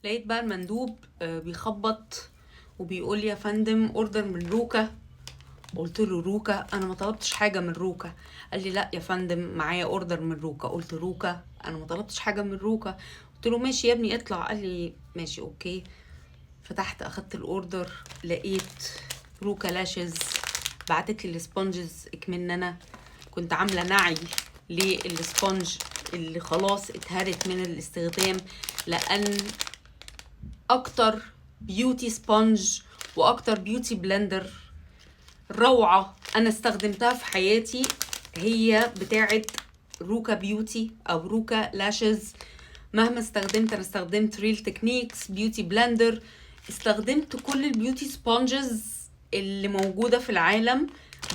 لقيت بقى المندوب بيخبط وبيقول لي يا فندم اوردر من روكا. قلت له روكا؟ انا ما طلبتش حاجه من روكا. قال لي لا يا فندم معايا اوردر من روكا. قلت روكا؟ انا ما طلبتش حاجه من روكا. قلت له ماشي يا ابني اطلع. قال لي ماشي اوكي. فتحت اخدت الاوردر، لقيت روكا لاشز بعتت لي السبونجز اكمن انا كنت عامله نعي للسبونج اللي خلاص اتهرت من الاستخدام، لان اكتر بيوتي سبونج واكتر بيوتي بلندر روعة انا استخدمتها في حياتي هي بتاعة روكا بيوتي او روكا لاشز. مهما استخدمت، انا استخدمت ريل تكنيكس بيوتي بلندر، استخدمت كل البيوتي سبونجز اللي موجودة في العالم،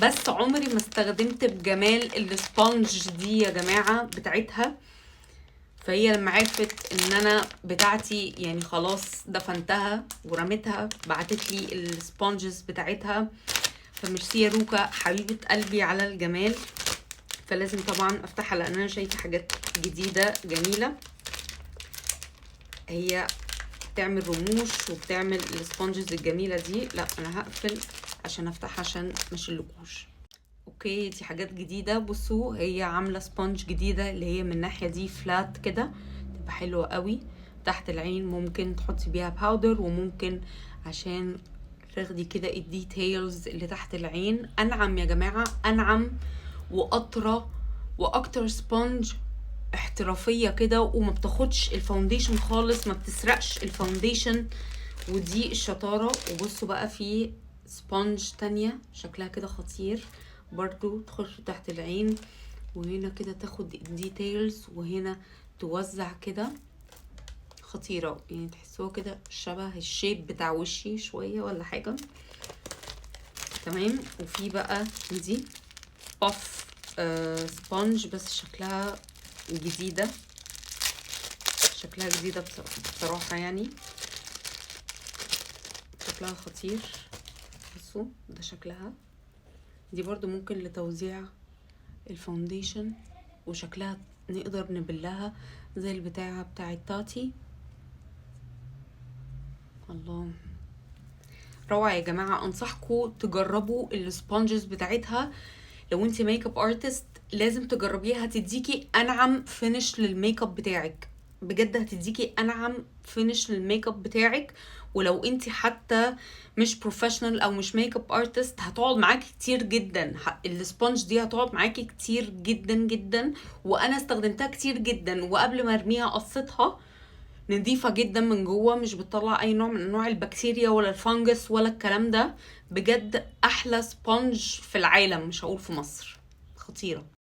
بس عمري ما استخدمت بجمال السبونج دي يا جماعة بتاعتها. فهي لما عرفت ان انا بتاعتي يعني خلاص دفنتها ورميتها، بعتت لي السبونجز بتاعتها. فميرسي يا روكا حبيبة قلبي على الجمال. فلازم طبعا افتحها لان انا شايفة حاجات جديدة جميلة. هي بتعمل رموش وبتعمل السبونجز الجميلة دي. لا انا هقفل عشان افتحها عشان مشلكوش. اوكي دي حاجات جديدة. بصوا هي عاملة سبونج جديدة اللي هي من الناحية دي فلات كده، تبقى حلوة قوي تحت العين. ممكن تحطي بيها باودر، وممكن عشان تاخدي كده الديتيلز اللي تحت العين. انعم يا جماعة، انعم واطرى واكتر سبونج احترافية كده، وما بتاخدش الفاونديشن خالص، ما بتسرقش الفاونديشن، ودي الشطارة. وبصوا بقى في سبونج تانية شكلها كده خطير برضو، تخش تحت العين وهنا كده تاخد الديتيلز، وهنا توزع كده خطيرة. يعني تحسوها كده شبه الشيب بتاع وشي شوية ولا حاجة. تمام. وفي بقى دي باف سبونج بس شكلها جديدة، شكلها جديدة بصراحة، يعني شكلها خطير. بصوا ده شكلها. دي برضو ممكن لتوزيع الفاونديشن، وشكلها نقدر نبلها زي البتاعة بتاعت تاتي. الله روعة يا جماعة. انصحكم تجربوا السبونجز بتاعتها. لو انت ميك اب ارتست لازم تجربيها، هتديكي انعم فينش للميك اب بتاعك، بجد هتديكي انعم فينش للميك اب بتاعك. ولو انت حتى مش بروفيشنال او مش ميك اب ارتست هتقعد معاكي كتير جدا. السبونج دي هتقعد معاكي كتير جدا جدا، وانا استخدمتها كتير جدا، وقبل ما ارميها قصتها نظيفة جدا من جوه، مش بتطلع اي نوع من انواع البكتيريا ولا الفنجس ولا الكلام ده. بجد احلى سبونج في العالم، مش هقول في مصر، خطيرة.